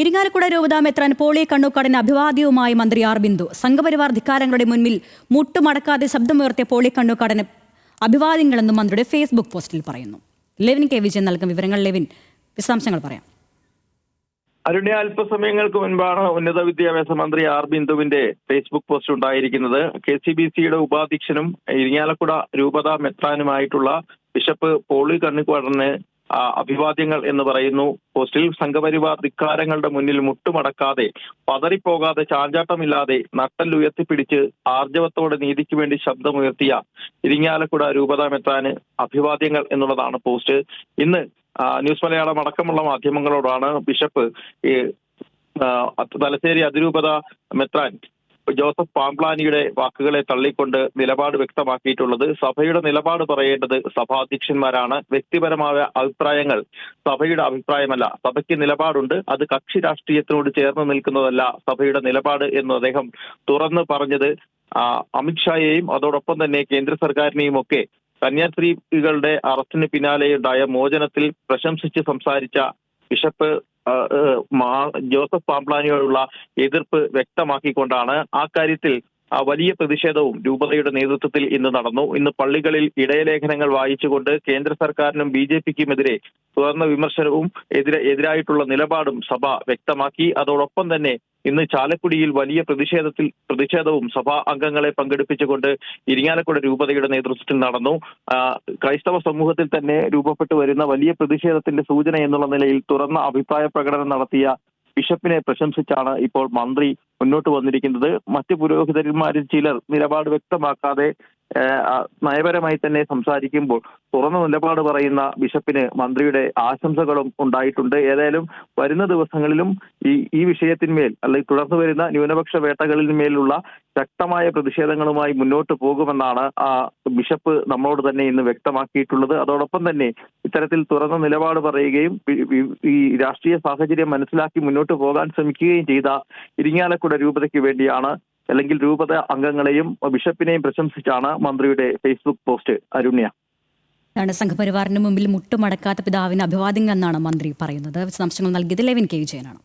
ഇരിങ്ങാലക്കുട രൂപതാ മെത്രാൻ പോളി കണ്ണൂക്കാടിന് അഭിവാദ്യവുമായി മന്ത്രി ആർ ബിന്ദു. സംഘപരിവാർ ധിക്കാരങ്ങളുടെ മുന്നിൽ മുട്ടുമടക്കാതെ ശബ്ദമുയർത്തിയ പോളി കണ്ണൂക്കാടിന് അഭിവാദ്യങ്ങളെന്നും മന്ത്രിയുടെ ഫേസ്ബുക്ക് പോസ്റ്റിൽ പറയുന്നു. ലെവിൻ കെ വിജയൻ നൽകും വിവരങ്ങൾ. ലെവിൻ, വിശദാംശങ്ങൾ പറയാം. അരുണ്യ, അല്പസമയങ്ങൾക്ക് മുൻപാണ് ഉന്നത വിദ്യാഭ്യാസ മന്ത്രി ആർ ബിന്ദുവിന്റെ ഫേസ്ബുക്ക് പോസ്റ്റ് ഉണ്ടായിരിക്കുന്നത്. KCBCയുടെ ഉപാധ്യക്ഷനും ഇരിങ്ങാലക്കുട രൂപതാ മെത്രാനുമായിട്ടുള്ള ബിഷപ്പ് പോളി കണ്ണൂക്കാടിന് അഭിവാദ്യങ്ങൾ എന്ന് പറയുന്നു പോസ്റ്റിൽ. സംഘപരിവാർ ധിക്കാരങ്ങളുടെ മുന്നിൽ മുട്ടുമടക്കാതെ, പതറിപ്പോകാതെ, ചാഞ്ചാട്ടമില്ലാതെ നട്ടല്ലുയർത്തിപ്പിടിച്ച് ആർജവത്തോടെ നീതിക്ക് വേണ്ടി ശബ്ദമുയർത്തിയ ഇരിങ്ങാലക്കുട രൂപതാ മെത്രാന് അഭിവാദ്യങ്ങൾ എന്നുള്ളതാണ് പോസ്റ്റ്. ഇന്ന് ന്യൂസ് മലയാളം അടക്കമുള്ള മാധ്യമങ്ങളോടാണ് ബിഷപ്പ് തലശ്ശേരി അതിരൂപത മെത്രാൻ ജോസഫ് പാംപ്ലാനിയുടെ വാക്കുകളെ തള്ളിക്കൊണ്ട് നിലപാട് വ്യക്തമാക്കിയിട്ടുള്ളത്. സഭയുടെ നിലപാട് പറയേണ്ടത് സഭാധ്യക്ഷന്മാരാണ്. വ്യക്തിപരമായ അഭിപ്രായങ്ങൾ സഭയുടെ അഭിപ്രായമല്ല. സഭയ്ക്ക് നിലപാടുണ്ട്, അത് കക്ഷി രാഷ്ട്രീയത്തിനോട് ചേർന്ന് നിൽക്കുന്നതല്ല സഭയുടെ നിലപാട് എന്ന് അദ്ദേഹം തുറന്ന് പറഞ്ഞത് അമിത്ഷായെയും അതോടൊപ്പം തന്നെ കേന്ദ്ര സർക്കാരിനെയും ഒക്കെ കന്യാസ്ത്രീകളുടെ അറസ്റ്റിന് പിന്നാലെയുണ്ടായ മോചനത്തിൽ പ്രശംസിച്ച് സംസാരിച്ച ബിഷപ്പ് ജോസഫ് പാംപ്ലാനിയോടുള്ള എതിർപ്പ് വ്യക്തമാക്കിക്കൊണ്ടാണ് ആ കാര്യത്തിൽ വലിയ പ്രതിഷേധവും രൂപതയുടെ നേതൃത്വത്തിൽ ഇന്ന് നടന്നു. ഇന്ന് പള്ളികളിൽ ഇടയലേഖനങ്ങൾ വായിച്ചുകൊണ്ട് കേന്ദ്ര സർക്കാരിനും BJPക്കുമെതിരെ തുറന്ന വിമർശനവും എതിരായിട്ടുള്ള നിലപാടും സഭ വ്യക്തമാക്കി. അതോടൊപ്പം തന്നെ ഇന്ന് ചാലക്കുടിയിൽ വലിയ പ്രതിഷേധവും സഭാ അംഗങ്ങളെ പങ്കെടുപ്പിച്ചുകൊണ്ട് ഇരിങ്ങാലക്കുട രൂപതയുടെ നേതൃത്വത്തിൽ നടന്നു. ക്രൈസ്തവ സമൂഹത്തിൽ തന്നെ രൂപപ്പെട്ടു വരുന്ന വലിയ പ്രതിഷേധത്തിന്റെ സൂചന എന്നുള്ള നിലയിൽ തുറന്ന അഭിപ്രായ പ്രകടനം നടത്തിയ ബിഷപ്പിനെ പ്രശംസിച്ചാണ് ഇപ്പോൾ മന്ത്രി മുന്നോട്ട് വന്നിരിക്കുന്നത്. മറ്റ് പുരോഹിതന്മാരിൽ ചിലർ നിലപാട് വ്യക്തമാക്കാതെ നയപരമായി തന്നെ സംസാരിക്കുമ്പോൾ തുറന്ന നിലപാട് പറയുന്ന ബിഷപ്പിന് മന്ത്രിയുടെ ആശംസകളും ഉണ്ടായിട്ടുണ്ട്. ഏതായാലും വരുന്ന ദിവസങ്ങളിലും ഈ വിഷയത്തിന്മേൽ അല്ലെങ്കിൽ തുടർന്നു വരുന്ന ന്യൂനപക്ഷ വേട്ടകളിന്മേലുള്ള ശക്തമായ പ്രതിഷേധങ്ങളുമായി മുന്നോട്ട് പോകുമെന്നാണ് ബിഷപ്പ് നമ്മളോട് തന്നെ ഇന്ന് വ്യക്തമാക്കിയിട്ടുള്ളത്. അതോടൊപ്പം തന്നെ ഇത്തരത്തിൽ തുറന്ന നിലപാട് പറയുകയും ഈ രാഷ്ട്രീയ സാഹചര്യം മനസ്സിലാക്കി മുന്നോട്ട് പോകാൻ ശ്രമിക്കുകയും ചെയ്ത ഇരിങ്ങാലക്കുട രൂപതയ്ക്ക് വേണ്ടിയാണ്, അല്ലെങ്കിൽ രൂപത അംഗങ്ങളെയും ബിഷപ്പിനെയും പ്രശംസിച്ചാണ് മന്ത്രിയുടെ ഫേസ്ബുക്ക് പോസ്റ്റ്. അരുണ്യ, സംഘപരിവാറിന് മുമ്പിൽ മുട്ടുമടക്കാത്ത പിതാവിന് അഭിവാദ്യങ്ങൾ എന്നാണ് മന്ത്രി പറയുന്നത്. വിശദാംശങ്ങൾ നൽകിയത് ലെവിൻ കെ വിജയനാണ്.